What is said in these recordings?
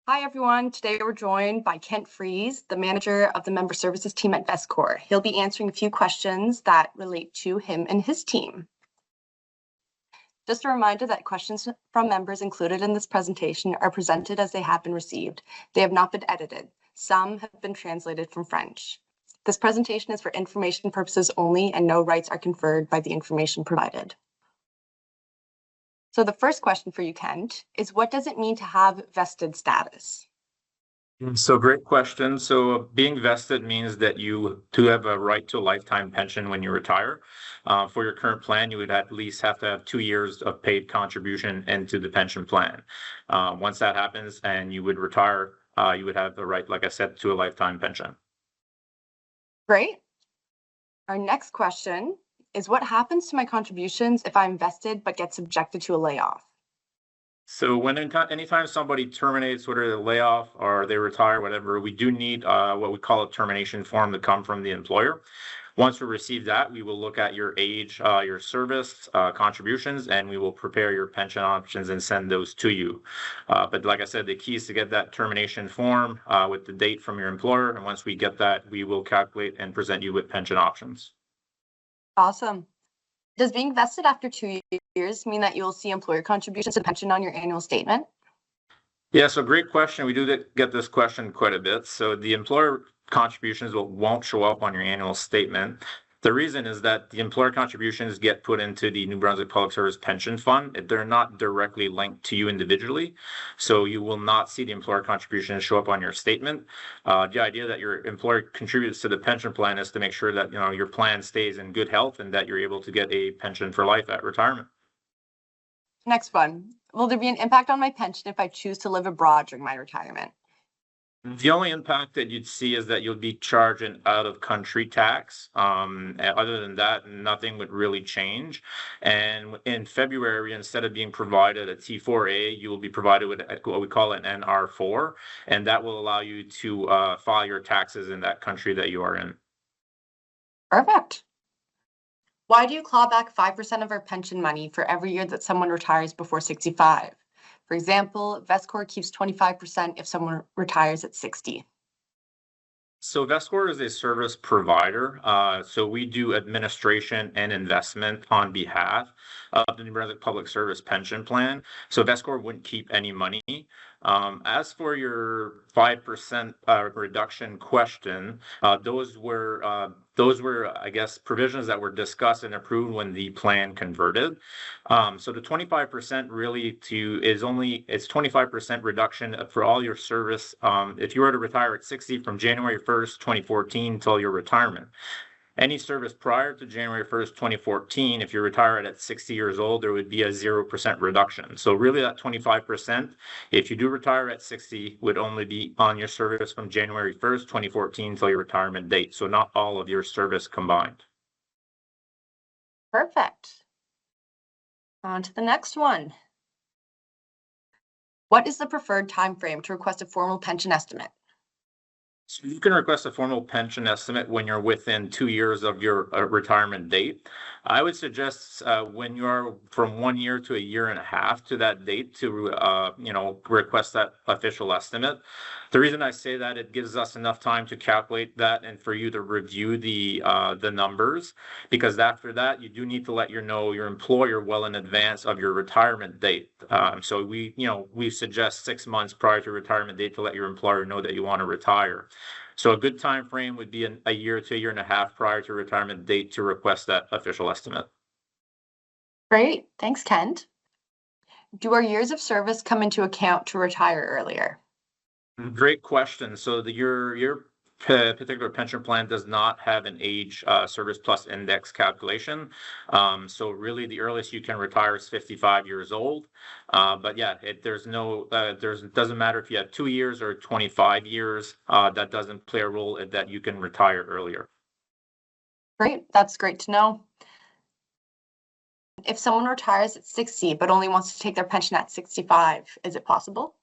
Hi, everyone. Today we're joined by Kent Fries, the manager of the member services team at Vestcor. He'll be answering a few questions that relate to him and his team. Just a reminder that questions from members included in this presentation are presented as they have been received. They have not been edited. Some have been translated from French. This presentation is for information purposes only, and no rights are conferred by the information provided. So the first question for you, Kent, is what does it mean to have vested status? So great question. So being vested means that you do have a right to a lifetime pension when you retire. For your current plan, you would at least have to have 2 years of paid contribution into the pension plan. Once that happens and you would retire, you would have the right, like I said, to a lifetime pension. Great. Our next question is what happens to my contributions if I'm vested but get subjected to a layoff? So anytime somebody terminates, whether they lay off or they retire, whatever, we do need what we call a termination form to come from the employer. Once we receive that, we will look at your age, your service, contributions, and we will prepare your pension options and send those to you. But like I said, the key is to get that termination form with the date from your employer. And once we get that, we will calculate and present you with pension options. Awesome. Does being vested after 2 years mean that you'll see employer contributions to pension on your annual statement? Yeah, so great question. We do get this question quite a bit. So the employer contributions won't show up on your annual statement. The reason is that the employer contributions get put into the New Brunswick Public Service Pension Fund. They're not directly linked to you individually. So you will not see the employer contributions show up on your statement. The idea that your employer contributes to the pension plan is to make sure that your plan stays in good health and that you're able to get a pension for life at retirement. Next one. Will there be an impact on my pension if I choose to live abroad during my retirement? The only impact that you'd see is that you'll be charged an out-of-country tax. Other than that, nothing would really change. And in February, instead of being provided a T4A, you will be provided with what we call an NR4, and that will allow you to file your taxes in that country that you are in. Perfect. Why do you claw back 5% of our pension money for every year that someone retires before 65? For example, Vestcor keeps 25% if someone retires at 60. So Vestcor is a service provider. So we do administration and investment on behalf of the New Brunswick Public Service Pension Plan. So Vestcor wouldn't keep any money. As for your 5% reduction question, those were, I guess, provisions that were discussed and approved when the plan converted. So the 25% really it's 25% reduction for all your service. If you were to retire at 60 from January 1st, 2014 until your retirement. Any service prior to January 1st, 2014, if you retire at 60 years old, there would be a 0% reduction. So really that 25%, if you do retire at 60, would only be on your service from January 1st, 2014 until your retirement date. So not all of your service combined. Perfect. On to the next one. What is the preferred time frame to request a formal pension estimate? So you can request a formal pension estimate when you're within 2 years of your retirement date. I would suggest when you are from 1 year to a year and a half to that date to request that official estimate. The reason I say that, it gives us enough time to calculate that and for you to review the numbers, because after that you do need to let your employer well in advance of your retirement date. So we suggest 6 months prior to retirement date to let your employer know that you want to retire. So a good time frame would be a year to a year and a half prior to retirement date to request that official estimate. Great. Thanks, Kent. Do our years of service come into account to retire earlier? Great question. So your particular pension plan does not have an age service plus index calculation. So really the earliest you can retire is 55 years old. But yeah, it doesn't matter if you have 2 years or 25 years. That doesn't play a role in that you can retire earlier. Great. That's great to know. If someone retires at 60 but only wants to take their pension at 65, is it possible?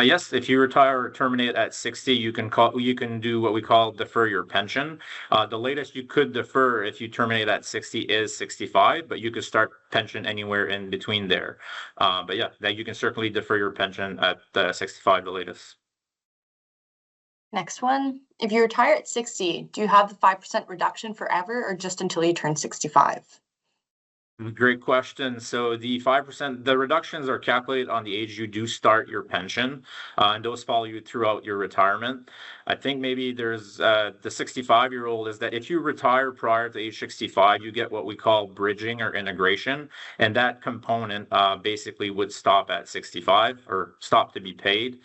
Yes, if you retire or terminate at 60, you can do what we call defer your pension. The latest you could defer if you terminate at 60 is 65, but you could start pension anywhere in between there. But yeah, that you can certainly defer your pension at 65, the latest. Next one, if you retire at 60, do you have the 5% reduction forever or just until you turn 65? Great question. So the 5%, the reductions are calculated on the age you do start your pension, and those follow you throughout your retirement. I think maybe there's the 65-year-old is that if you retire prior to age 65, you get what we call bridging or integration, and that component basically would stop at 65 or stop to be paid.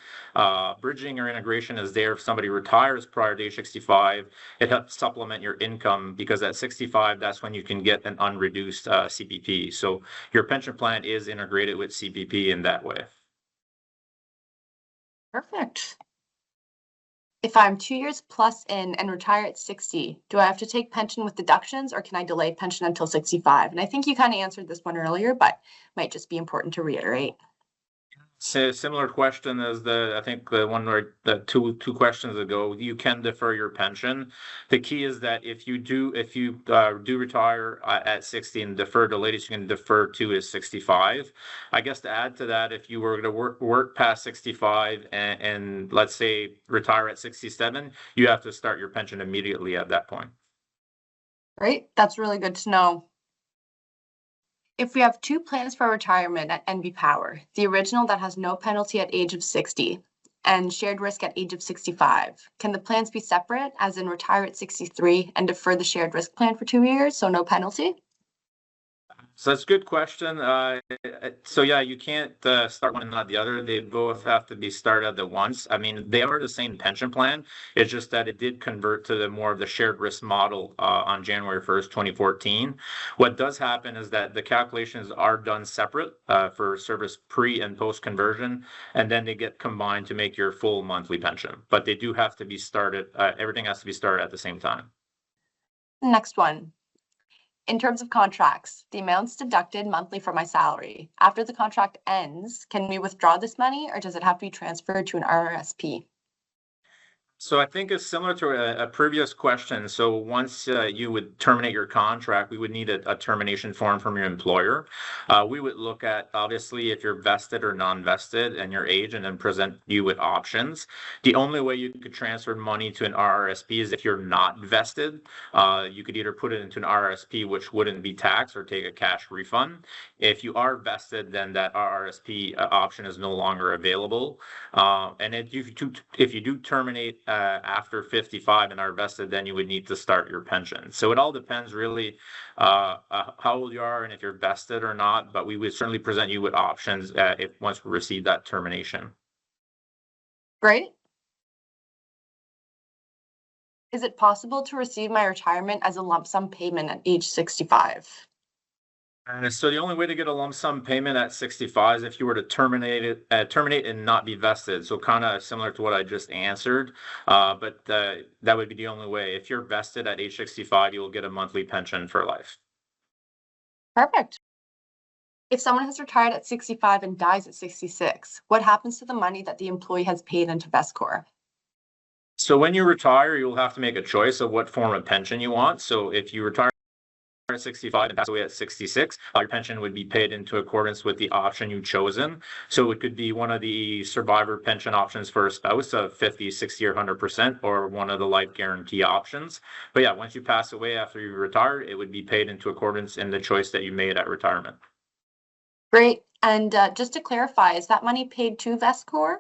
Bridging or integration is there if somebody retires prior to age 65. It helps supplement your income because at 65, that's when you can get an unreduced CPP. So your pension plan is integrated with CPP in that way. Perfect. If I'm 2 years plus in and retire at 60, do I have to take pension with deductions or can I delay pension until 65? And I think you kind of answered this one earlier, but might just be important to reiterate. Similar question as I think the one where the two questions ago, you can defer your pension. The key is that if you do retire at 60 and defer, the latest you can defer to is 65. I guess to add to that, if you were to work past 65 and let's say retire at 67, you have to start your pension immediately at that point. Great, that's really good to know. If we have two plans for retirement at NB Power, the original that has no penalty at age of 60 and shared risk at age of 65, can the plans be separate, as in retire at 63 and defer the shared risk plan for 2 years, so no penalty? So that's a good question. So yeah, you can't start one and not the other. They both have to be started at once. I mean, they are the same pension plan. It's just that it did convert to the more of the shared risk model on January 1st, 2014. What does happen is that the calculations are done separate for service pre and post conversion, and then they get combined to make your full monthly pension. But they do have to be started. Everything has to be started at the same time. Next one. In terms of contracts, the amounts deducted monthly from my salary. After the contract ends, can we withdraw this money or does it have to be transferred to an RRSP? So I think it's similar to a previous question. So once you would terminate your contract, we would need a termination form from your employer. We would look at, obviously, if you're vested or non-vested and your age, and then present you with options. The only way you could transfer money to an RRSP is if you're not vested. You could either put it into an RRSP, which wouldn't be taxed, or take a cash refund. If you are vested, then that RRSP option is no longer available. And if you do terminate after 55 and are vested, then you would need to start your pension. So it all depends really how old you are and if you're vested or not, but we would certainly present you with options once we receive that termination. Great. Is it possible to receive my retirement as a lump sum payment at age 65? So the only way to get a lump sum payment at 65 is if you were to terminate and not be vested. So kind of similar to what I just answered, but that would be the only way. If you're vested at age 65, you will get a monthly pension for life. Perfect. If someone has retired at 65 and dies at 66, what happens to the money that the employee has paid into Vestcor? So when you retire, you'll have to make a choice of what form of pension you want. So if you retire at 65 and pass away at 66, your pension would be paid into accordance with the option you've chosen. So it could be one of the survivor pension options for a spouse of 50, 60, or 100%, or one of the life guarantee options. But yeah, once you pass away after you retire, it would be paid into accordance in the choice that you made at retirement. Great. And just to clarify, is that money paid to Vestcor?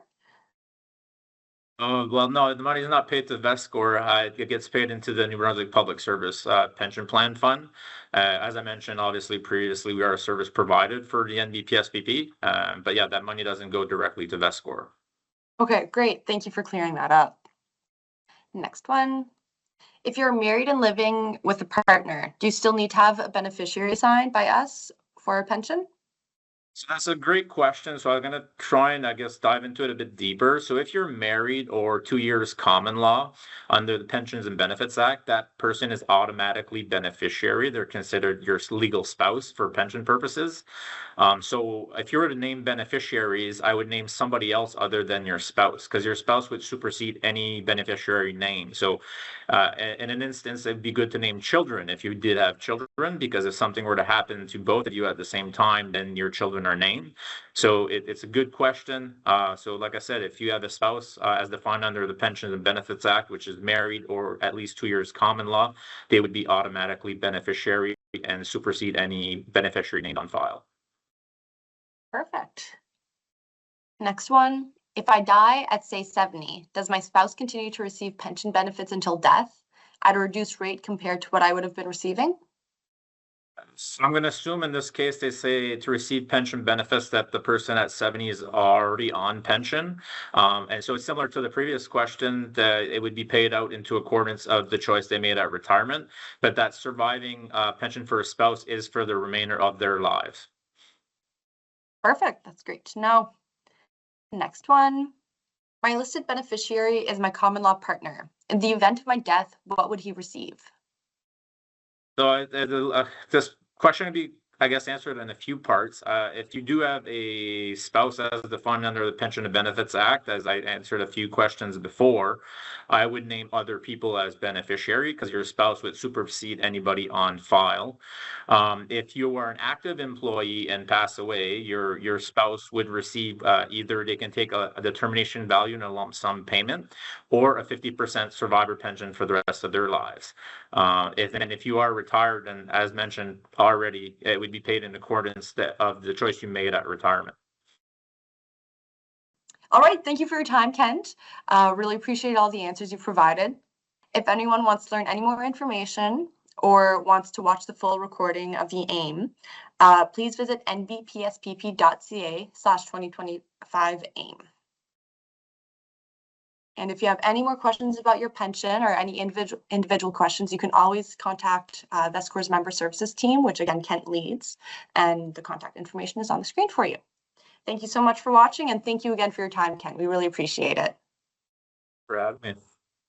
Oh, well, no, the money is not paid to Vestcor. It gets paid into the New Brunswick Public Service Pension Plan Fund. As I mentioned, obviously, previously, we are a service provided for the NBPSPP. But yeah, that money doesn't go directly to Vestcor. Okay, great. Thank you for clearing that up. Next one. If you're married and living with a partner, do you still need to have a beneficiary assigned by us for a pension? So that's a great question. So I'm going to try and, I guess, dive into it a bit deeper. So if you're married or 2 years common law under the Pensions and Benefits Act, that person is automatically beneficiary. They're considered your legal spouse for pension purposes. So if you were to name beneficiaries, I would name somebody else other than your spouse, because your spouse would supersede any beneficiary name. So in an instance, it'd be good to name children if you did have children, because if something were to happen to both of you at the same time, then your children are named. So it's a good question. So like I said, if you have a spouse as defined under the Pensions and Benefits Act, which is married or at least 2 years common law, they would be automatically beneficiary and supersede any beneficiary named on file. Perfect. Next one. If I die at, say, 70, does my spouse continue to receive pension benefits until death at a reduced rate compared to what I would have been receiving? So I'm going to assume in this case they say to receive pension benefits that the person at 70 is already on pension. And so it's similar to the previous question that it would be paid out into accordance of the choice they made at retirement, but that surviving pension for a spouse is for the remainder of their lives. Perfect. That's great to know. Next one. My listed beneficiary is my common law partner. In the event of my death, what would he receive? So this question would be, I guess, answered in a few parts. If you do have a spouse as defined under the Pension and Benefits Act, as I answered a few questions before, I would name other people as beneficiary because your spouse would supersede anybody on file. If you are an active employee and pass away, your spouse would receive either they can take a determination value and a lump sum payment, or a 50% survivor pension for the rest of their lives. If you are retired, and as mentioned already, it would be paid in accordance of the choice you made at retirement. All right, thank you for your time, Kent. Really appreciate all the answers you provided. If anyone wants to learn any more information or wants to watch the full recording of the AIM, please visit nbpspp.ca/2025 AIM. And if you have any more questions about your pension or any individual questions, you can always contact Vestcor's member services team, which again, Kent leads, and the contact information is on the screen for you. Thank you so much for watching, and thank you again for your time, Kent. We really appreciate it. For having me.